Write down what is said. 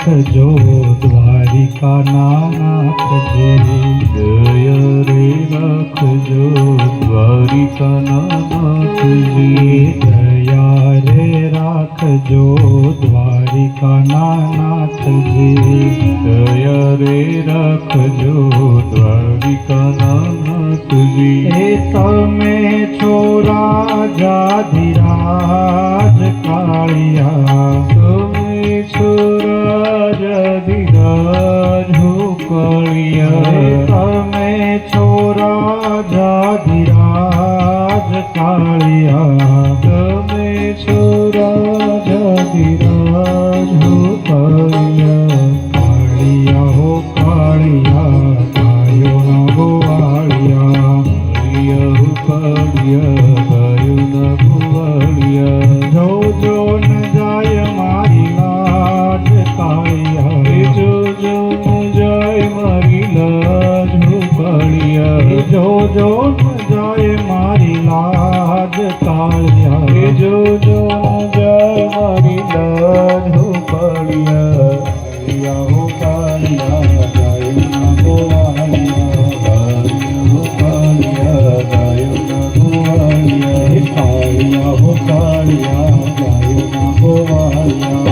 રાખજો દ્વારિકાના નાથજી, દયા રે રાખજો દ્વારિકાના નાથજી, દયા રે રાખજો દ્વારિકાના નાથજી, દયા રે રાખજો દ્વારિકાના નાથજી. એ તમે છો રાજાધિરાજ કાળિયા, તમે છો રાજાધિરાજ હો કાળિયા, તમે છો રાજાધિરાજ કાળિયા, તમે છો રાજાધિરાજ હો કાળિયા, કાળિયા હો કાળિયા ગાયોના ગોવાળિયા, કાળિયા હો કાળિયા ગાયોના ગોવાળિયા, જોજો ન જાય મારી લાજ કાળિયા, જોજો ન જાય મારી લાજ હો કાળિયા, જોજો ન જાય મારી લાજ કાળિયા, જોજો ન જાય મારી લાજ હો કાળિયા, કાળિયા હો કાળિયા ગાયોના ગોવાળિયા, કાળિયા હો કાળિયા ગાયોના ગોવાળિયા, કાળિયા હો કાળિયા ગાયોના ગોવાળિયા.